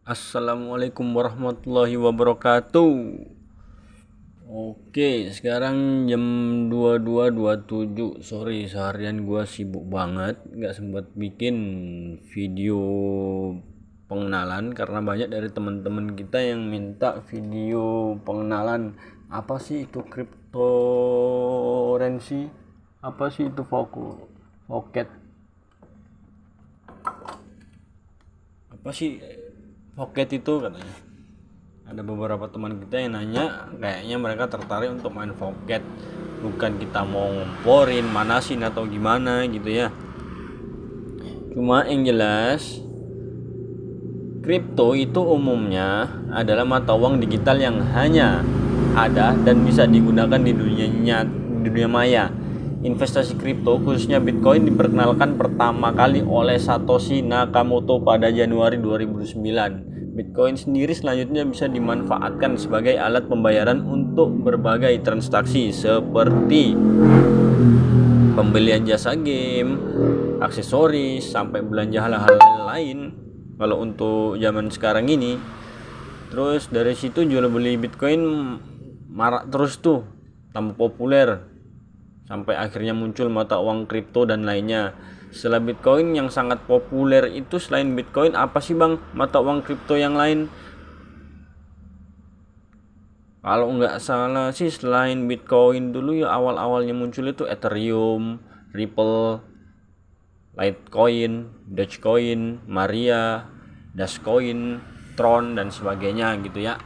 Assalamualaikum warahmatullahi wabarakatuh. Oke, sekarang jam 22.27. Sorry, seharian gua sibuk banget, nggak sempat bikin video pengenalan karena banyak dari teman-teman kita yang minta video pengenalan. Apa sih itu cryptocurrency? Apa sih itu Pocket? Apa sih Pocket itu katanya? Ada beberapa teman kita yang nanya, kayaknya mereka tertarik untuk main Pocket, bukan kita mau ngomporin manasin atau gimana gitu ya. Cuma yang jelas kripto itu umumnya adalah mata uang digital yang hanya ada dan bisa digunakan di dunia maya. Investasi kripto khususnya Bitcoin diperkenalkan pertama kali oleh Satoshi Nakamoto pada Januari 2009. Bitcoin sendiri selanjutnya bisa dimanfaatkan sebagai alat pembayaran untuk berbagai transaksi seperti pembelian jasa game, aksesoris, sampai belanja hal-hal lain kalau untuk zaman sekarang ini. Terus dari situ jual beli Bitcoin marak terus tuh, tambah populer sampai akhirnya muncul mata uang kripto dan lainnya. Setelah Bitcoin yang sangat populer itu, selain Bitcoin apa sih bang mata uang kripto yang lain? Kalau nggak salah sih selain Bitcoin dulu ya awal-awalnya muncul itu Ethereum, Ripple, Litecoin, Dogecoin, Maria, Dascoin, Tron dan sebagainya gitu ya.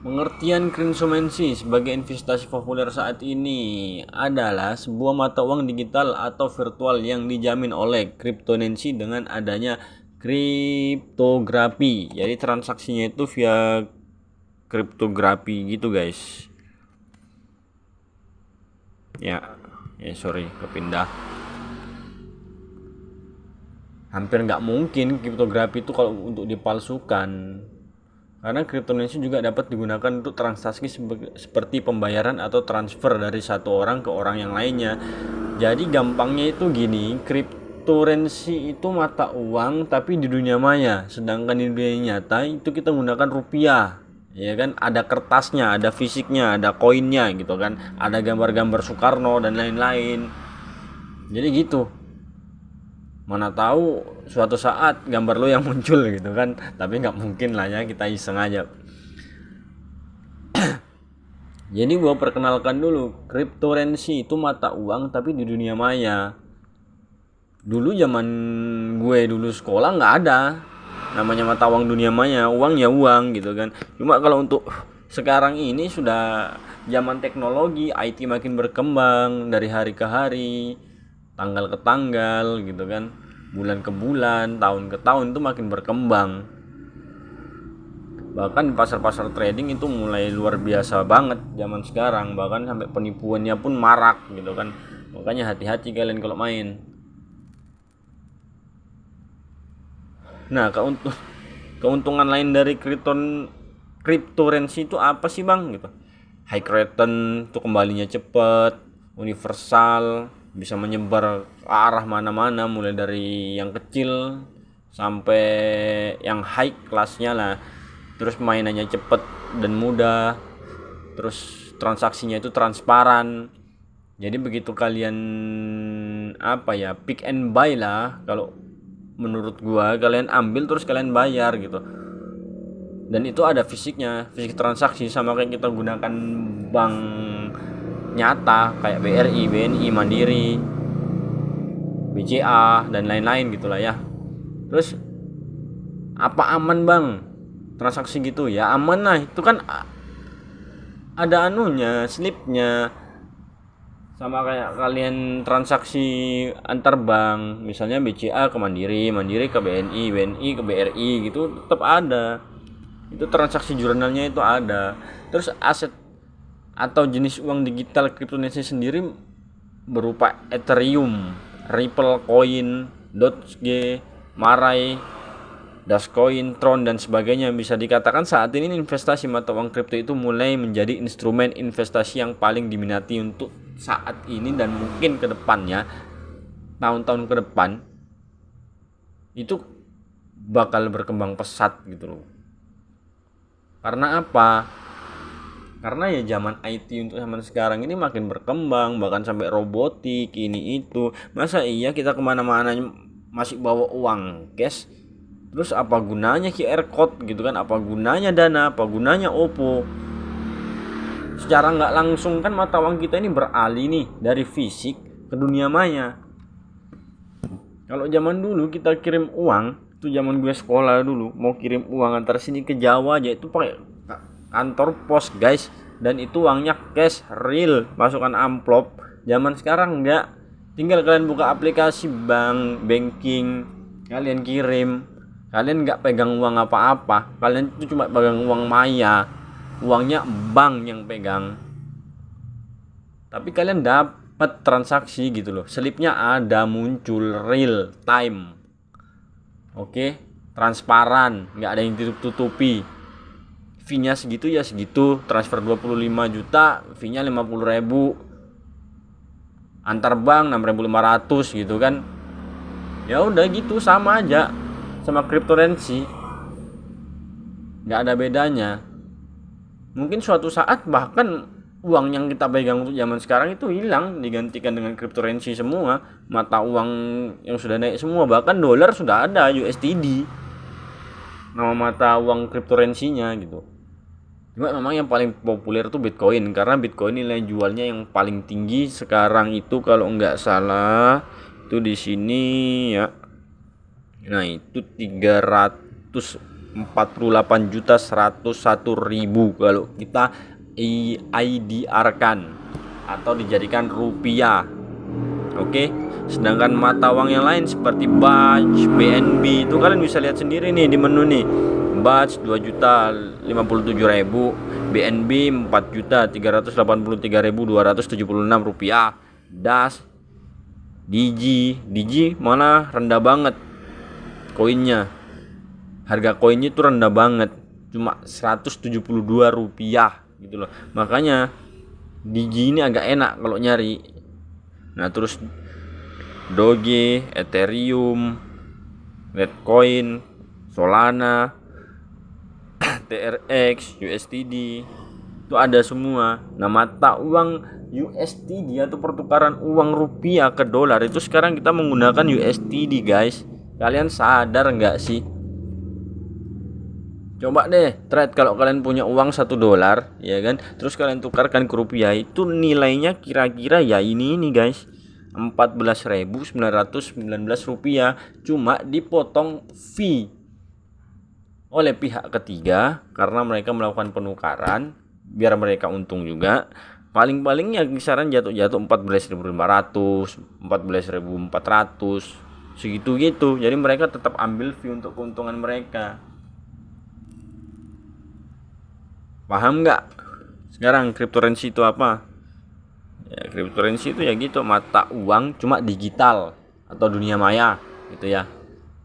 Pengertian cryptocurrency sebagai investasi populer saat ini adalah sebuah mata uang digital atau virtual yang dijamin oleh cryptocurrency dengan adanya kriptografi. Jadi transaksinya itu via kriptografi gitu guys. Ya, sorry kepindah. Hampir nggak mungkin kriptografi itu kalau untuk dipalsukan. Karena cryptocurrency juga dapat digunakan untuk transaksi seperti pembayaran atau transfer dari satu orang ke orang yang lainnya. Jadi gampangnya itu gini, cryptocurrency itu mata uang tapi di dunia maya, sedangkan di dunia nyata itu kita menggunakan rupiah. Ya kan, ada kertasnya, ada fisiknya, ada koinnya gitu kan, ada gambar-gambar Soekarno dan lain-lain. Jadi gitu. Mana tahu suatu saat gambar lo yang muncul gitu kan, tapi nggak mungkin lah ya, kita iseng aja. Jadi gua perkenalkan dulu, cryptocurrency itu mata uang tapi di dunia maya. Dulu zaman gue dulu sekolah nggak ada namanya mata uang dunia maya, uang ya uang gitu kan. Cuma kalau untuk sekarang ini sudah zaman teknologi, IT makin berkembang dari hari ke hari, tanggal ke tanggal gitu kan, bulan ke bulan, tahun ke tahun itu makin berkembang. Bahkan pasar-pasar trading itu mulai luar biasa banget zaman sekarang, bahkan sampai penipuannya pun marak gitu kan. Makanya hati-hati kalian kalau main. Nah, keuntungan lain dari cryptocurrency itu apa sih bang gitu? High return itu kembalinya cepat, universal, bisa menyebar ke arah mana-mana, mulai dari yang kecil sampai yang high kelasnya lah. Terus mainannya cepet dan mudah, terus transaksinya itu transparan. Jadi begitu kalian apa ya, pick and buy lah kalau menurut gua, kalian ambil terus kalian bayar gitu. Dan itu ada fisiknya, fisik transaksi sama kayak kita gunakan bank nyata kayak BRI, BNI, Mandiri, BCA dan lain-lain gitulah ya. Terus apa aman bang transaksi gitu? Ya aman lah, itu kan ada anunya, slipnya, sama kayak kalian transaksi antar bank, misalnya BCA ke Mandiri, Mandiri ke BNI, BNI ke BRI gitu, tetap ada. Itu transaksi jurnalnya itu ada. Terus aset atau jenis uang digital cryptocurrency sendiri berupa Ethereum, Ripple Coin, Doge, Marai, Dascoin, Tron dan sebagainya. Bisa dikatakan saat ini investasi mata uang kripto itu mulai menjadi instrumen investasi yang paling diminati untuk saat ini dan mungkin ke depannya, tahun-tahun ke depan itu bakal berkembang pesat gitu loh. Karena apa? Karena ya zaman IT untuk zaman sekarang ini makin berkembang, bahkan sampai robotik ini itu. Masa iya kita kemana-mana masih bawa uang cash? Terus apa gunanya QR code gitu kan? Apa gunanya Dana? Apa gunanya OVO? Secara nggak langsung kan mata uang kita ini beralih nih dari fisik ke dunia maya. Kalau zaman dulu kita kirim uang, itu zaman gue sekolah dulu, mau kirim uang antar sini ke Jawa aja itu pakai kantor pos guys, dan itu uangnya cash real, masukkan amplop. Zaman sekarang enggak, tinggal kalian buka aplikasi bank banking, kalian kirim, kalian nggak pegang uang apa-apa, kalian itu cuma pegang uang maya, uangnya bank yang pegang, tapi kalian dapat transaksi gitu loh, slipnya ada muncul real time. Oke, transparan, nggak ada yang tutup-tutupi. Fee-nya segitu ya segitu, transfer 25 juta, fee-nya 50.000. Antar bank 6.500 gitu kan. Ya udah gitu, sama aja sama cryptocurrency. Nggak ada bedanya. Mungkin suatu saat bahkan uang yang kita pegang untuk zaman sekarang itu hilang, digantikan dengan cryptocurrency semua, mata uang yang sudah naik semua, bahkan dolar sudah ada USDD, nama mata uang cryptocurrency-nya gitu. Cuma memang yang paling populer tuh Bitcoin, karena Bitcoin nilai jualnya yang paling tinggi sekarang itu kalau nggak salah itu di sini ya. Nah, itu 348.101.000 kalau kita IDR kan atau dijadikan rupiah. Oke, sedangkan mata uang yang lain seperti BATS, BNB itu kalian bisa lihat sendiri nih di menu nih. BATS 2.057.000, BNB 4.383.276 rupiah. DAS, Digi mana rendah banget koinnya. Harga koinnya itu rendah banget, cuma 172 rupiah gitu loh. Makanya Digi ini agak enak kalau nyari. Nah, terus Doge, Ethereum, Litecoin, Solana, TRX, USDD itu ada semua. Nah, mata uang USDD atau pertukaran uang rupiah ke dolar itu sekarang kita menggunakan USDD guys. Kalian sadar nggak sih? Coba deh trade kalau kalian punya uang $1 ya kan, terus kalian tukarkan ke rupiah, itu nilainya kira-kira ya ini guys, 14.919 rupiah, cuma dipotong fee oleh pihak ketiga karena mereka melakukan penukaran biar mereka untung juga. Paling-palingnya kisaran jatuh 14.500, 14.400 segitu gitu. Jadi mereka tetap ambil fee untuk keuntungan mereka. Paham nggak sekarang cryptocurrency itu apa? Ya, cryptocurrency itu ya gitu, mata uang cuma digital atau dunia maya gitu ya.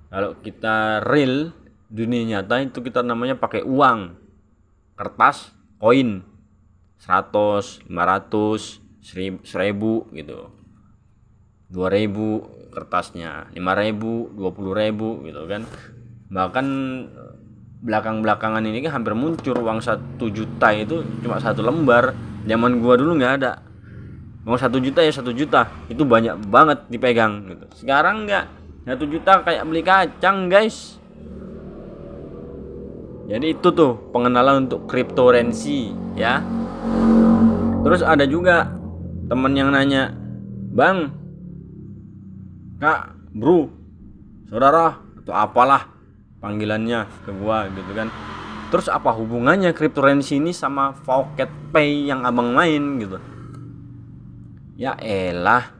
Kalau kita real dunia nyata itu kita namanya pakai uang kertas, koin 100, 500, 1000 gitu, 2000 kertasnya, 5000, 20.000 gitu kan. Bahkan belakang-belakangan ini kan hampir muncul uang 1 juta itu cuma 1 lembar. Zaman gua dulu nggak ada. Uang 1 juta ya 1 juta itu banyak banget dipegang gitu. Sekarang nggak, 1 juta kayak beli kacang guys. Jadi itu tuh pengenalan untuk cryptocurrency ya. Terus ada juga temen yang nanya, "Bang, Kak, Bro, Saudara atau apalah panggilannya ke gua gitu kan. Terus apa hubungannya cryptocurrency ini sama Pocket Pay yang abang main gitu?" Ya elah,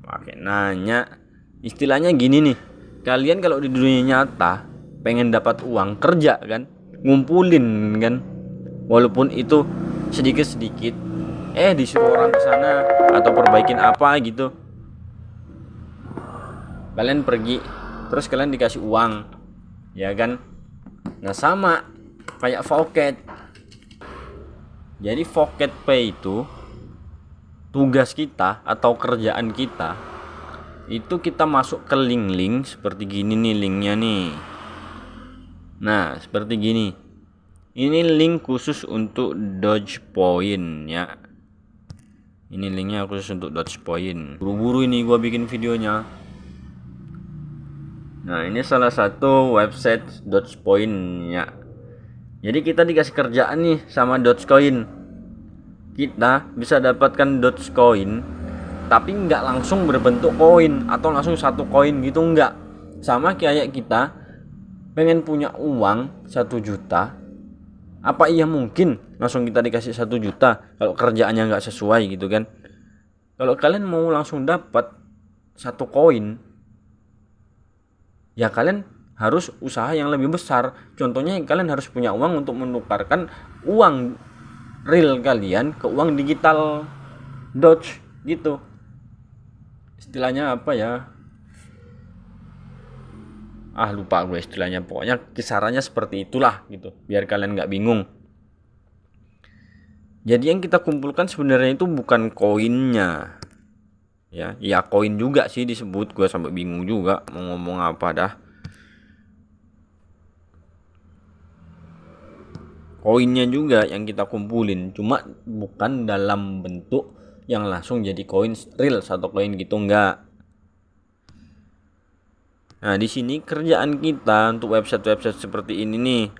pakai nanya. Istilahnya gini nih, kalian kalau di dunia nyata pengen dapat uang kerja kan, ngumpulin kan, walaupun itu sedikit-sedikit, disuruh orang ke sana atau perbaikin apa gitu, kalian pergi terus kalian dikasih uang ya kan. Nah, sama kayak Pocket. Jadi Pocket Pay itu tugas kita atau kerjaan kita itu kita masuk ke link-link seperti gini nih linknya nih. Nah, seperti gini. Ini link khusus untuk Dogecoin ya. Ini linknya khusus untuk Dogecoin. Buru-buru ini gua bikin videonya. Nah, ini salah satu website Dogecoin ya. Jadi kita dikasih kerjaan nih sama Dogecoin. Kita bisa dapatkan Dogecoin tapi nggak langsung berbentuk koin atau langsung satu koin gitu, nggak. Sama kayak kita pengen punya uang 1 juta, apa iya mungkin langsung kita dikasih 1 juta kalau kerjaannya nggak sesuai gitu kan. Kalau kalian mau langsung dapat satu koin, ya kalian harus usaha yang lebih besar. Contohnya kalian harus punya uang untuk menukarkan uang real kalian ke uang digital Doge gitu. Istilahnya apa ya, lupa gue istilahnya, pokoknya kisarannya seperti itulah gitu biar kalian nggak bingung. Jadi yang kita kumpulkan sebenarnya itu bukan koinnya ya koin juga sih disebut, gue sampai bingung juga mau ngomong apa dah. Koinnya juga yang kita kumpulin, cuma bukan dalam bentuk yang langsung jadi koin real satu koin gitu, enggak. Nah, di sini kerjaan kita untuk website-website seperti ini nih,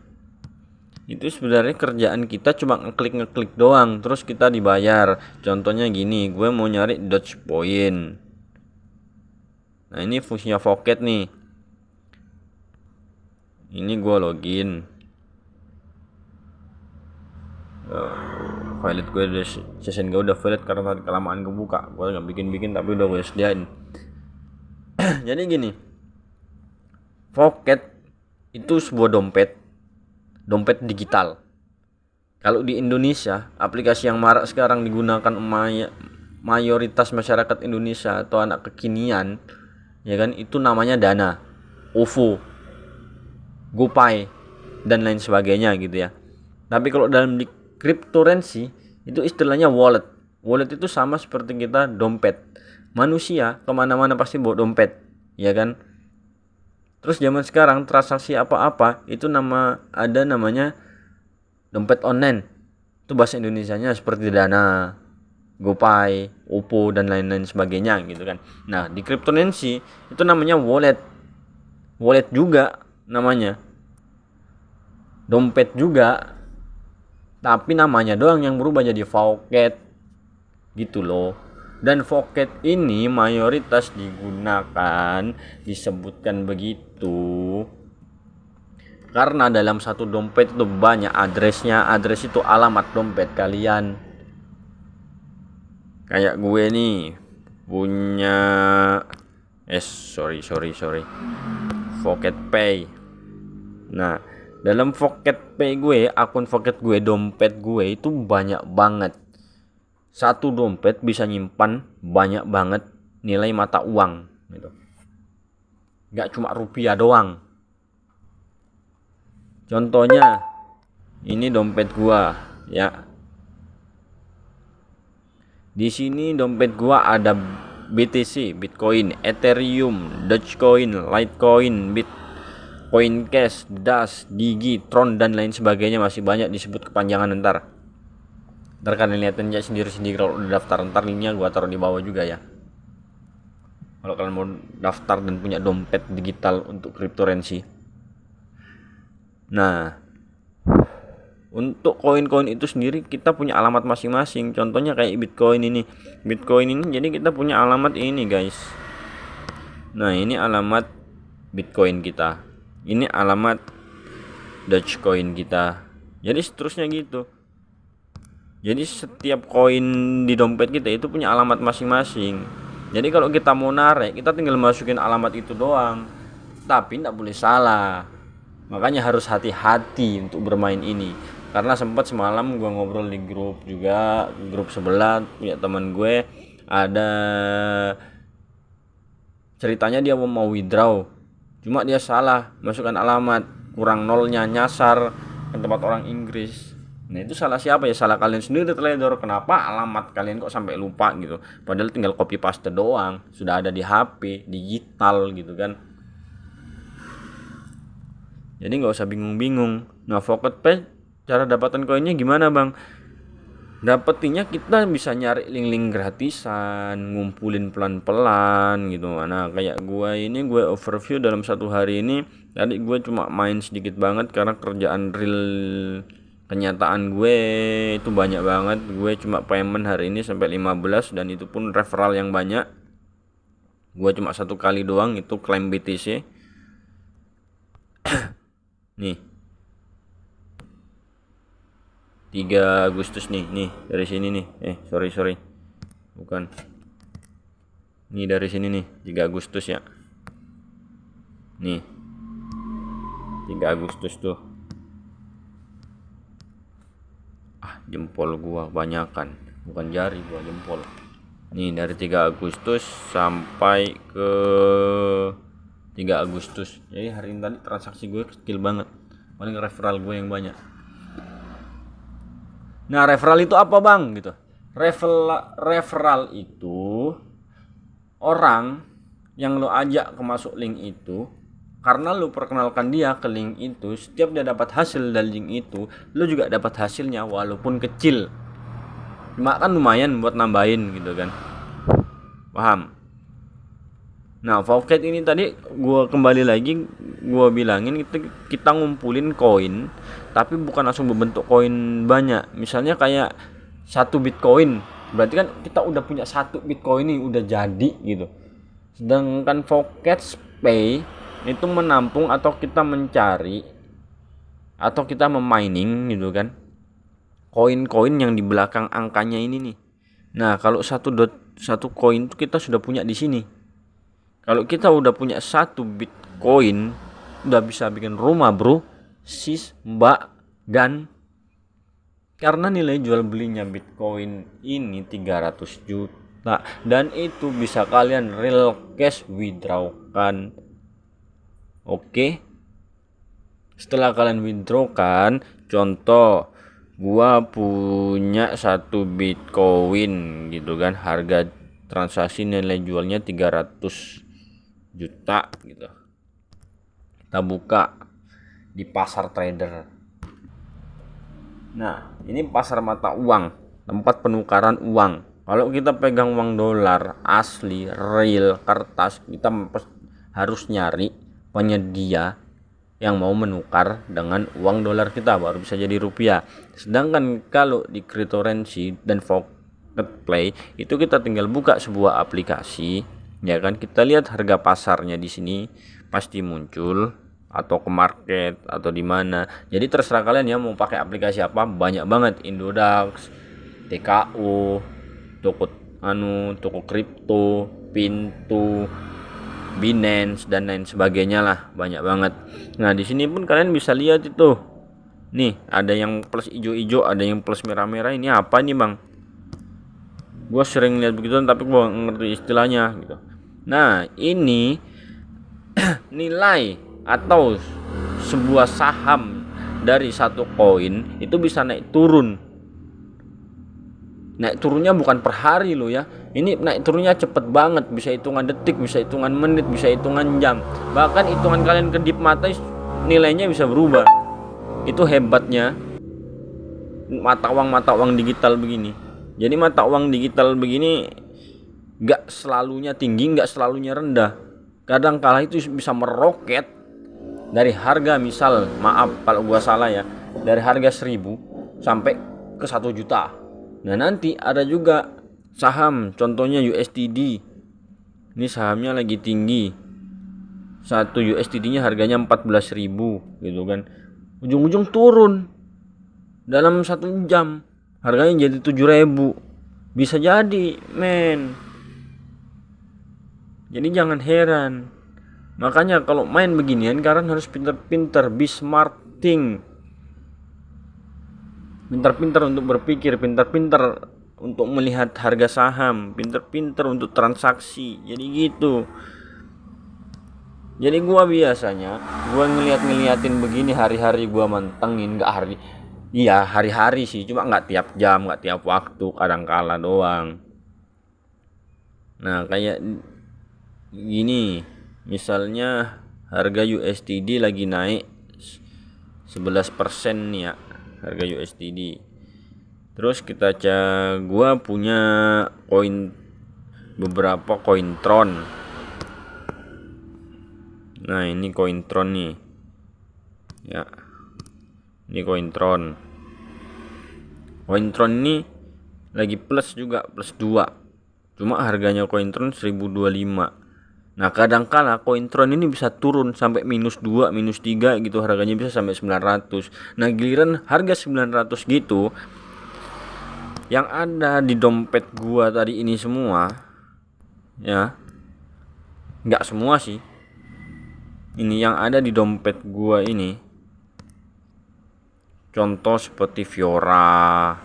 itu sebenarnya kerjaan kita cuma ngeklik doang, terus kita dibayar. Contohnya gini, gue mau nyari Dogecoin. Nah, ini fungsinya Pocket nih. Ini gue login. Valid gue udah, session gue udah valid karena tadi kelamaan kebuka. Gue nggak bikin tapi udah gue sediain. Jadi gini, Pocket itu sebuah dompet digital. Kalau di Indonesia, aplikasi yang marak sekarang digunakan mayoritas masyarakat Indonesia atau anak kekinian, ya kan, itu namanya Dana, OVO, GoPay dan lain sebagainya gitu ya. Tapi kalau dalam di cryptocurrency itu istilahnya wallet. Wallet itu sama seperti kita dompet. Manusia kemana-mana pasti bawa dompet, ya kan. Terus zaman sekarang transaksi apa-apa itu ada namanya dompet online. Itu bahasa Indonesianya seperti Dana, GoPay, OVO dan lain-lain sebagainya gitu kan. Nah, di cryptocurrency itu namanya wallet. Wallet juga namanya. Dompet juga. Tapi namanya doang yang berubah jadi Pocket. Gitu loh. Dan Pocket ini mayoritas digunakan, disebutkan begitu karena dalam satu dompet itu banyak addressnya. Address itu alamat dompet kalian. Kayak gue nih punya sorry Pocket Pay. Nah, dalam Pocket Pay gue, akun Pocket gue, dompet gue itu banyak banget. Satu dompet bisa nyimpan banyak banget nilai mata uang gitu. Gak cuma rupiah doang. Contohnya ini dompet gua ya. Di sini dompet gua ada BTC, Bitcoin, Ethereum, Dogecoin, Litecoin, Bitcoin Cash, Dash, Digi, Tron dan lain sebagainya, masih banyak disebut kepanjangan ntar kalian lihatin aja sendiri kalau udah daftar. Ntar linknya gua taruh di bawah juga ya, kalau kalian mau daftar dan punya dompet digital untuk cryptocurrency. Nah, untuk koin-koin itu sendiri kita punya alamat masing-masing. Contohnya kayak Bitcoin ini jadi kita punya alamat ini guys. Nah, ini alamat Bitcoin kita, ini alamat Dogecoin kita, jadi seterusnya gitu. Jadi setiap koin di dompet kita itu punya alamat masing-masing. Jadi kalau kita mau narik, kita tinggal masukin alamat itu doang. Tapi tidak boleh salah. Makanya harus hati-hati untuk bermain ini. Karena sempat semalam gue ngobrol di grup juga, grup sebelah punya teman gue, ada ceritanya dia mau withdraw. Cuma dia salah masukkan alamat, kurang nolnya, nyasar ke tempat orang Inggris. Nah, itu salah siapa ya? Salah kalian sendiri teledor. Kenapa alamat kalian kok sampai lupa gitu? Padahal tinggal copy paste doang, sudah ada di HP digital gitu kan. Jadi nggak usah bingung-bingung. Nah, Pocket Pay cara dapatan koinnya gimana bang? Dapetinnya kita bisa nyari link-link gratisan, ngumpulin pelan-pelan gitu. Nah kayak gue overview dalam satu hari ini. Tadi gue cuma main sedikit banget karena kerjaan real kenyataan gue itu banyak banget. Gue cuma payment hari ini sampai 15 dan itu pun referral yang banyak. Gue cuma satu kali doang itu klaim BTC. Nih 3 Agustus nih dari sini nih. Sorry bukan, nih dari sini nih 3 Agustus ya. Nih 3 Agustus tuh. Jempol gua banyakan, bukan jari gua, jempol. Nih dari 3 Agustus sampai ke 3 Agustus. Jadi hari ini tadi transaksi gue kecil banget, paling referral gue yang banyak. Nah referral itu apa bang gitu? Referral itu orang yang lo ajak ke masuk link itu, karena lo perkenalkan dia ke link itu, setiap dia dapat hasil dari link itu, lo juga dapat hasilnya walaupun kecil. Cuma kan lumayan buat nambahin gitu kan. Paham? Nah, Pocket ini tadi gua kembali lagi gua bilangin kita ngumpulin koin, tapi bukan langsung berbentuk koin banyak. Misalnya kayak 1 Bitcoin, berarti kan kita udah punya 1 Bitcoin nih, udah jadi gitu. Sedangkan Pocket Pay itu menampung atau kita mencari atau kita memining gitu kan, koin-koin yang di belakang angkanya ini nih. Nah, kalau satu koin itu kita sudah punya di sini. Kalau kita udah punya 1 Bitcoin, udah bisa bikin rumah bro, sis, mbak, dan karena nilai jual belinya Bitcoin ini 300 juta dan itu bisa kalian real cash withdraw kan. Oke. Setelah kalian withdraw kan, contoh gua punya 1 Bitcoin gitu kan, harga transaksi nilai jualnya 300 juta gitu. Kita buka di pasar trader. Nah, ini pasar mata uang, tempat penukaran uang. Kalau kita pegang uang dolar asli, real, kertas, kita harus nyari penyedia yang mau menukar dengan uang dolar kita baru bisa jadi rupiah. Sedangkan kalau di cryptocurrency dan Pocket Play itu kita tinggal buka sebuah aplikasi, ya kan, kita lihat harga pasarnya di sini pasti muncul, atau ke market atau di mana. Jadi terserah kalian ya mau pakai aplikasi apa, banyak banget, Indodax, TKO, toko kripto, Pintu, Binance dan lain sebagainya lah, banyak banget. Nah di sini pun kalian bisa lihat itu, nih ada yang plus hijau-hijau, ada yang plus merah-merah. Ini apa nih bang? Gue sering lihat begitu tapi gue ngerti istilahnya gitu. Nah ini nilai atau sebuah saham dari 1 koin itu bisa naik turun. Naik turunnya bukan per hari lo ya, ini naik turunnya cepet banget, bisa hitungan detik, bisa hitungan menit, bisa hitungan jam, bahkan hitungan kalian kedip mata nilainya bisa berubah. Itu hebatnya mata uang digital begini. Jadi mata uang digital begini gak selalunya tinggi, gak selalunya rendah. Kadang kala itu bisa meroket dari harga, misal maaf kalau gua salah ya, dari harga 1.000 sampai ke 1 juta. Nah nanti ada juga saham, contohnya USDD. Ini sahamnya lagi tinggi, 1 USDD nya harganya 14.000 gitu kan, ujung-ujung turun dalam 1 jam harganya jadi 7.000. Bisa jadi men. Jadi jangan heran. Makanya kalau main beginian kalian harus pintar-pintar, be smarting. Pintar-pintar untuk berpikir, pintar-pintar untuk melihat harga saham, pintar-pintar untuk transaksi. Jadi gitu. Jadi gua biasanya ngeliatin begini hari-hari, gua mantengin, enggak hari. Iya, hari-hari sih, cuma enggak tiap jam, enggak tiap waktu, kadang kala doang. Nah, kayak gini, misalnya harga USDD lagi naik 11% nih ya harga USDT. Terus kita cek, gua punya beberapa koin Tron. Nah, ini koin Tron nih. Ya. Ini koin Tron. Koin Tron ini lagi plus juga, plus 2. Cuma harganya koin Tron 1025. Nah, kadang-kala koin Tron ini bisa turun sampai -2, -3 gitu, harganya bisa sampai 900. Nah, giliran harga 900 gitu, yang ada di dompet gua tadi ini semua, ya, nggak semua sih. Ini yang ada di dompet gua ini, contoh seperti Fiora,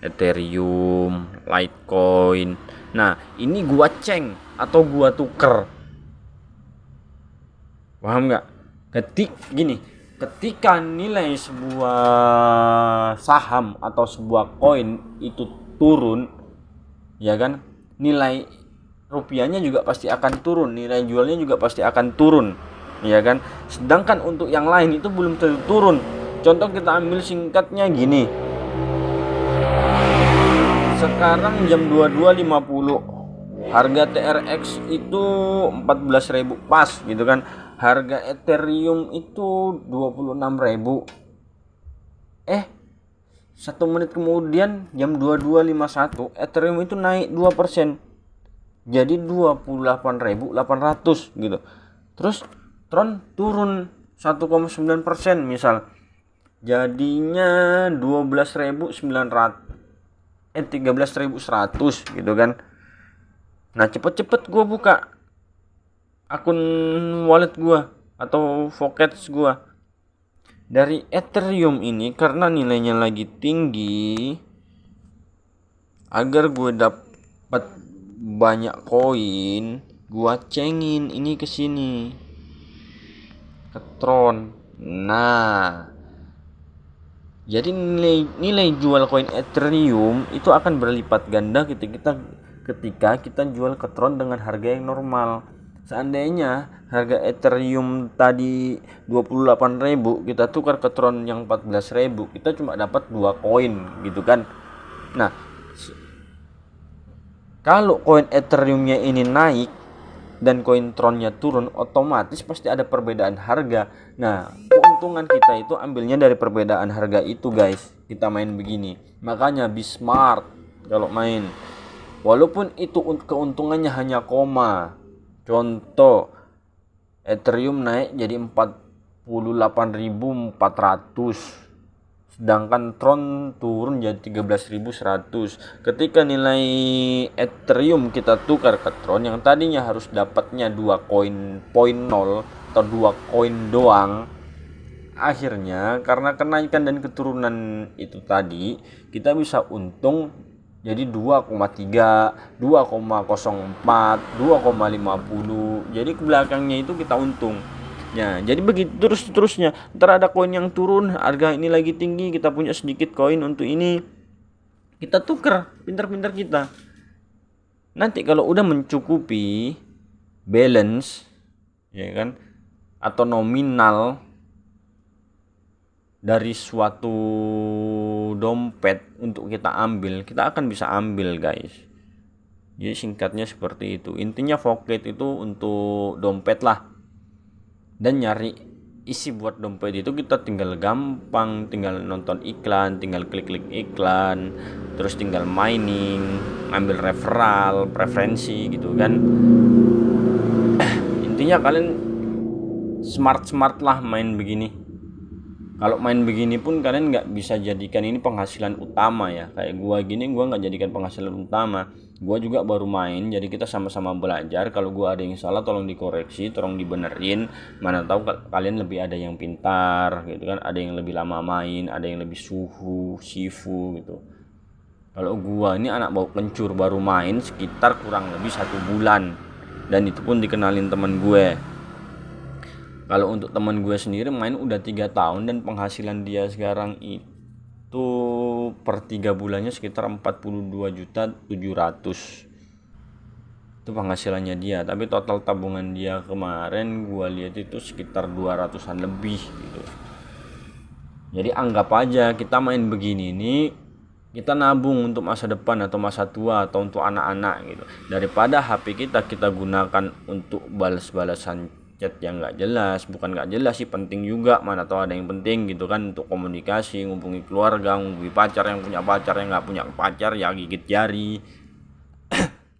Ethereum, Litecoin. Nah, ini gua ceng atau gua tuker. Paham nggak? Ketika nilai sebuah saham atau sebuah koin itu turun, ya kan, nilai rupiahnya juga pasti akan turun, nilai jualnya juga pasti akan turun, ya kan. Sedangkan untuk yang lain itu belum tentu turun. Contoh kita ambil singkatnya gini, sekarang jam 22.50 harga TRX itu 14.000 pas gitu kan, harga Ethereum itu 26.000. 1 menit kemudian jam 22.51 Ethereum itu naik 2%, jadi 28.800 gitu. Terus Tron turun 1,9% misal, jadinya 13.100 gitu kan. Nah, cepet-cepet gue buka akun wallet gue atau Forex gue dari Ethereum ini, karena nilainya lagi tinggi, agar gue dapat banyak koin, gua cengin ini ke sini, ke Tron. Nah, jadi nilai jual koin Ethereum itu akan berlipat ganda ketika kita jual ke Tron dengan harga yang normal. Seandainya harga Ethereum tadi 28.000, kita tukar ke Tron yang 14.000, kita cuma dapat 2 koin gitu kan. Nah, kalau koin Ethereumnya ini naik dan koin Tronnya turun, otomatis pasti ada perbedaan harga. Nah, keuntungan kita itu ambilnya dari perbedaan harga itu, guys. Kita main begini. Makanya be smart kalau main. Walaupun itu keuntungannya hanya koma. Contoh, Ethereum naik jadi 48.400. Sedangkan Tron turun jadi 13.100. Ketika nilai Ethereum kita tukar ke Tron, yang tadinya harus dapatnya 2 koin 0 atau 2 koin doang, akhirnya karena kenaikan dan keturunan itu tadi, kita bisa untung jadi 2,3, 2,04, 2,50. Jadi ke belakangnya itu kita untung. Ya, jadi begitu terusnya. Ntar ada koin yang turun, harga ini lagi tinggi, kita punya sedikit koin untuk ini, kita tuker, pintar-pintar kita. Nanti kalau udah mencukupi balance, ya kan, atau nominal dari suatu dompet untuk kita ambil, kita akan bisa ambil, guys. Jadi singkatnya seperti itu. Intinya Forex itu untuk dompet lah. Dan nyari isi buat dompet itu kita tinggal gampang, tinggal nonton iklan, tinggal klik-klik iklan, terus tinggal mining, ambil referral, preferensi gitu kan. Intinya kalian smart lah main begini. Kalau main begini pun kalian nggak bisa jadikan ini penghasilan utama ya. Kayak gua gini, gua nggak jadikan penghasilan utama. Gua juga baru main, jadi kita sama-sama belajar. Kalau gua ada yang salah tolong dikoreksi, tolong dibenerin. Mana tahu kalian lebih ada yang pintar gitu kan, ada yang lebih lama main, ada yang lebih sifu gitu. Kalau gua ini anak bau kencur, baru main sekitar kurang lebih 1 bulan, dan itu pun dikenalin teman gue. Kalau untuk teman gue sendiri main udah 3 tahun, dan penghasilan dia sekarang itu per 3 bulannya sekitar 42.700.000. Itu penghasilannya dia, tapi total tabungan dia kemarin gue lihat itu sekitar 200-an lebih gitu. Jadi anggap aja kita main begini nih, kita nabung untuk masa depan atau masa tua atau untuk anak-anak gitu. Daripada HP kita gunakan untuk balas-balasan chat yang nggak jelas, bukan nggak jelas sih, penting juga, mana tahu ada yang penting gitu kan, untuk komunikasi, ngubungi keluarga, ngubungi pacar, yang punya pacar, yang nggak punya pacar ya gigit jari,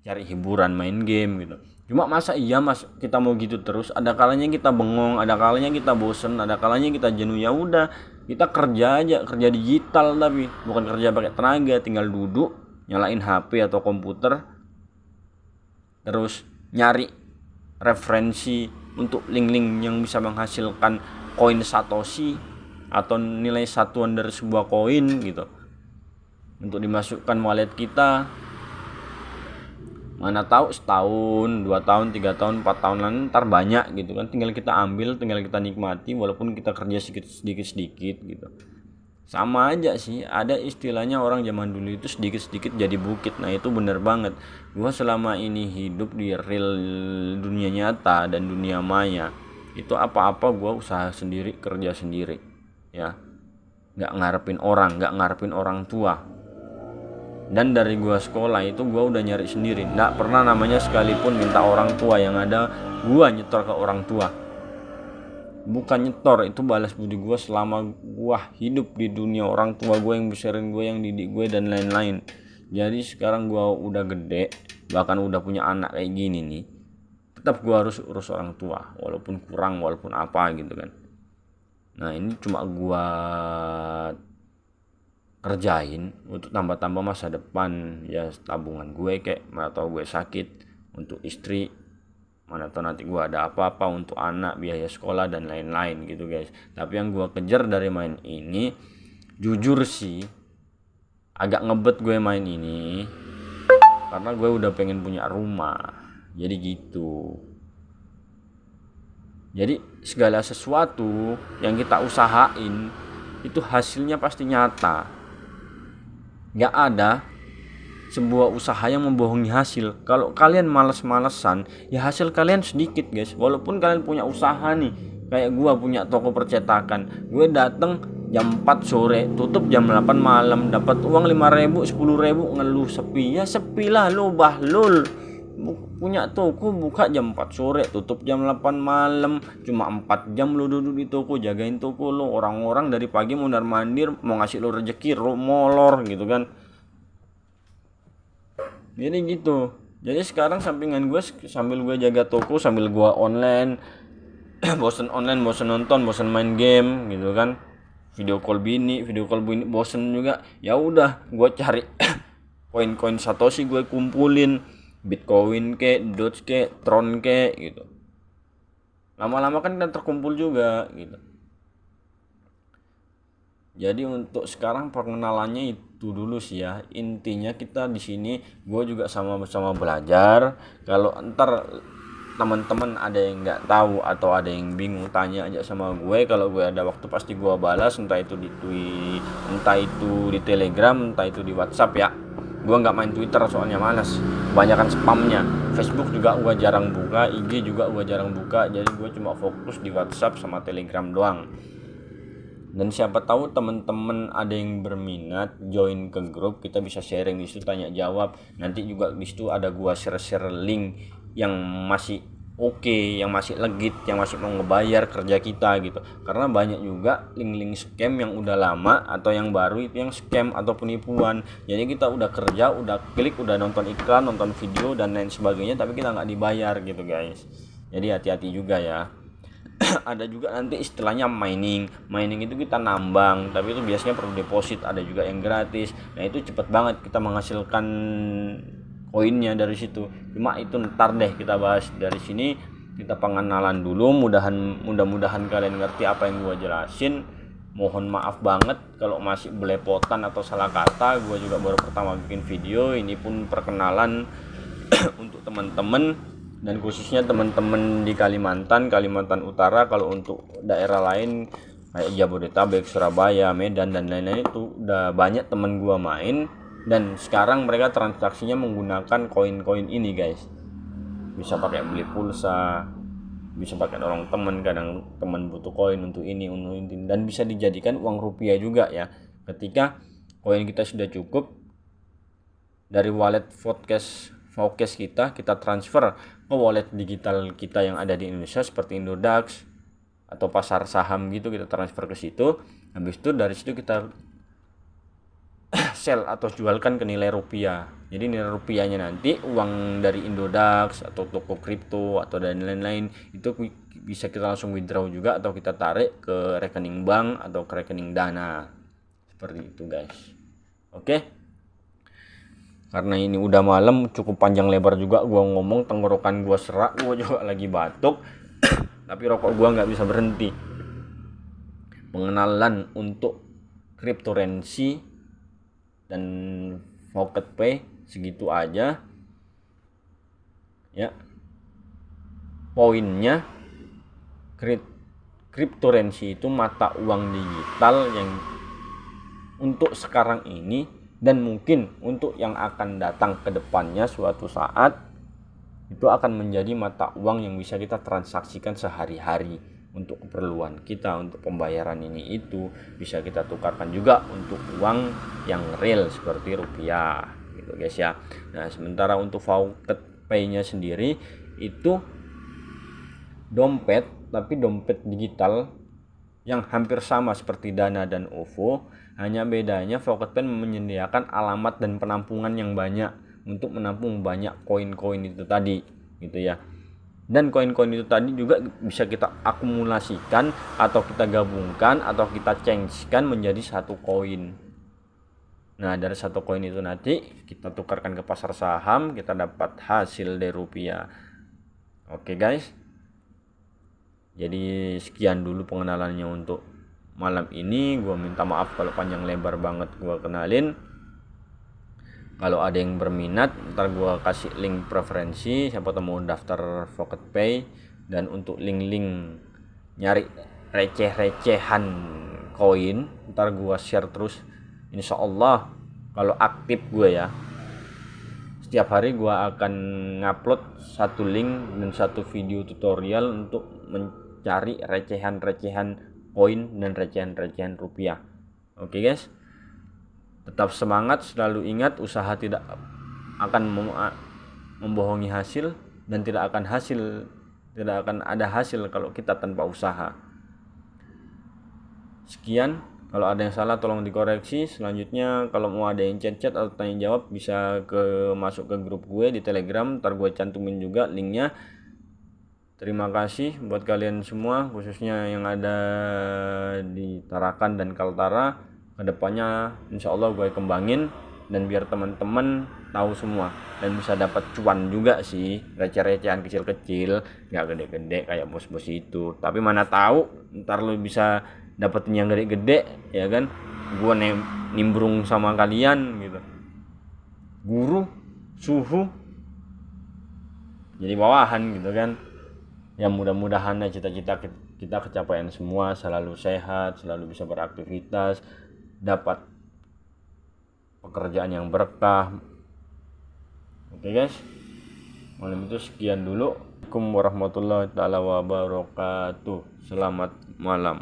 cari hiburan, main game gitu. Cuma masa iya mas kita mau gitu terus? Ada kalanya kita bengong, ada kalanya kita bosen, ada kalanya kita jenuh. Ya udah, kita kerja aja, kerja digital, tapi bukan kerja pakai tenaga, tinggal duduk nyalain HP atau komputer, terus nyari referensi untuk link-link yang bisa menghasilkan koin satoshi atau nilai satuan dari sebuah koin gitu, untuk dimasukkan wallet kita. Mana tahu setahun, 2 tahun, 3 tahun, 4 tahun lalu ntar banyak gitu kan, tinggal kita ambil, tinggal kita nikmati, walaupun kita kerja sedikit gitu. Sama aja sih, ada istilahnya orang zaman dulu itu sedikit-sedikit jadi bukit. Nah itu bener banget. Gua selama ini hidup di real dunia nyata dan dunia maya, itu apa-apa gua usaha sendiri, kerja sendiri ya, nggak ngarepin orang tua. Dan dari gua sekolah itu gua udah nyari sendiri, nggak pernah namanya sekalipun minta orang tua. Yang ada gua nyetor ke orang tua, bukan nyetor, itu balas budi gua selama gua hidup di dunia. Orang tua gua yang besarin gua, yang didik gue dan lain-lain. Jadi sekarang gua udah gede, bahkan udah punya anak kayak gini nih, tetap gua harus urus orang tua, walaupun kurang, walaupun apa gitu kan. Nah ini cuma gua kerjain untuk tambah-tambah masa depan ya, tabungan gue kayak, mana tahu gue sakit, untuk istri, mana tahu nanti gue ada apa-apa, untuk anak, biaya sekolah dan lain-lain gitu guys. Tapi yang gue kejar dari main ini, jujur sih agak ngebet gue main ini, karena gue udah pengen punya rumah. Jadi gitu. Jadi segala sesuatu yang kita usahain itu hasilnya pasti nyata. Gak ada sebuah usaha yang membohongi hasil. Kalau kalian males-malesan, ya hasil kalian sedikit guys. Walaupun kalian punya usaha nih, kayak gua punya toko percetakan, gue dateng jam 4 sore, tutup jam 8 malam, dapat uang 5.000, 10.000, ngeluh sepi. Ya sepi lah lu bahlul. Punya toko buka jam 4 sore, tutup jam 8 malam, cuma 4 jam lu duduk di toko, jagain toko lu. Orang-orang dari pagi mondar-mandir mau ngasih lu rezeki, lu molor gitu kan. Jadi gitu. Jadi sekarang sampingan gue, sambil gue jaga toko, sambil gue online, bosen online, bosen nonton, bosen main game gitu kan, video call bini, bosen juga. Ya udah, gue cari koin-koin satoshi, gue kumpulin, Bitcoin ke, Doge ke, Tron ke gitu. Lama-lama kan kita terkumpul juga gitu. Jadi untuk sekarang pengenalannya itu dulu sih ya. Intinya kita di sini, gue juga sama-sama belajar. Kalau ntar teman-teman ada yang nggak tahu atau ada yang bingung, tanya aja sama gue. Kalau gue ada waktu pasti gue balas, entah itu di Twitter, entah itu di Telegram, entah itu di WhatsApp ya. Gue nggak main Twitter soalnya malas, kebanyakan spamnya. Facebook juga gue jarang buka, IG juga gue jarang buka. Jadi gue cuma fokus di WhatsApp sama Telegram doang. Dan siapa tahu teman-teman ada yang berminat join ke grup, kita bisa sharing di situ, tanya jawab. Nanti juga di situ ada gua share link yang masih oke, yang masih legit, yang masih mau ngebayar kerja kita gitu. Karena banyak juga link-link scam yang udah lama atau yang baru itu yang scam atau penipuan. Jadi kita udah kerja, udah klik, udah nonton iklan, nonton video dan lain sebagainya, tapi kita nggak dibayar gitu guys. Jadi hati-hati juga ya. Ada juga nanti istilahnya mining itu kita nambang, tapi itu biasanya perlu deposit. Ada juga yang gratis. Nah itu cepet banget kita menghasilkan koinnya dari situ. Cuma itu ntar deh kita bahas. Dari sini kita pengenalan dulu, mudah-mudahan kalian ngerti apa yang gua jelasin. Mohon maaf banget kalau masih belepotan atau salah kata, gua juga baru pertama bikin video ini, pun perkenalan untuk teman-teman dan khususnya teman-teman di Kalimantan Utara. Kalau untuk daerah lain kayak Jabodetabek, Surabaya, Medan dan lain-lain itu udah banyak teman gua main, dan sekarang mereka transaksinya menggunakan koin-koin ini guys. Bisa pakai beli pulsa, bisa pakai orang teman, kadang teman butuh koin untuk ini, dan bisa dijadikan uang rupiah juga ya. Ketika koin kita sudah cukup, dari wallet Voucash kita transfer ke wallet digital kita yang ada di Indonesia seperti Indodax atau pasar saham gitu, kita transfer ke situ. Habis itu dari situ kita sell atau jualkan ke nilai rupiah. Jadi nilai rupiahnya nanti uang dari Indodax atau toko kripto atau dan lain-lain itu bisa kita langsung withdraw juga, atau kita tarik ke rekening bank atau ke rekening Dana. Seperti itu guys. Oke. Karena ini udah malam, cukup panjang lebar juga gua ngomong, tenggorokan gua serak, gua juga lagi batuk. Tapi rokok gua nggak bisa berhenti. Pengenalan untuk cryptocurrency dan Pocket Pay segitu aja ya. Poinnya, cryptocurrency itu mata uang digital yang untuk sekarang ini dan mungkin untuk yang akan datang ke depannya suatu saat itu akan menjadi mata uang yang bisa kita transaksikan sehari-hari untuk keperluan kita, untuk pembayaran ini itu bisa kita tukarkan juga untuk uang yang real seperti rupiah gitu guys ya. Nah, sementara untuk Pocket Pay-nya sendiri itu dompet, tapi dompet digital yang hampir sama seperti Dana dan OVO, hanya bedanya Pocket Pay menyediakan alamat dan penampungan yang banyak untuk menampung banyak koin-koin itu tadi gitu ya. Dan koin-koin itu tadi juga bisa kita akumulasikan atau kita gabungkan atau kita change-kan menjadi satu koin. Nah, dari satu koin itu nanti kita tukarkan ke pasar saham, kita dapat hasil dari rupiah. Oke guys. Jadi sekian dulu pengenalannya untuk malam ini. Gua minta maaf kalau panjang lebar banget gua kenalin. Kalau ada yang berminat, ntar gue kasih link preferensi, siapa tahu mau daftar Pocket Pay. Dan untuk link-link nyari receh-recehan koin, ntar gue share terus. Insya Allah kalau aktif gue ya, setiap hari gue akan ngupload satu link dan satu video tutorial untuk mencari recehan-recehan koin dan recehan-recehan rupiah. Oke guys, tetap semangat, selalu ingat usaha tidak akan membohongi hasil, dan tidak akan ada hasil kalau kita tanpa usaha. Sekian, kalau ada yang salah tolong dikoreksi. Selanjutnya kalau mau ada yang chat atau tanya jawab bisa masuk ke grup gue di Telegram, ntar gue cantumin juga linknya. Terima kasih buat kalian semua, khususnya yang ada di Tarakan dan Kaltara. Kedepannya insya Allah gue kembangin, dan biar teman-teman tahu semua dan bisa dapat cuan juga sih, receh-recehan kecil-kecil, nggak gede-gede kayak bos-bos itu. Tapi mana tahu ntar lo bisa dapetin yang gede-gede ya kan. Gue nimbrung sama kalian gitu, guru suhu jadi bawahan gitu kan. Ya mudah-mudahan cita-cita kita kecapaian semua, selalu sehat, selalu bisa beraktivitas, dapat pekerjaan yang berkah. Oke guys, malam itu sekian dulu. Assalamualaikum warahmatullahi wabarakatuh. Selamat malam.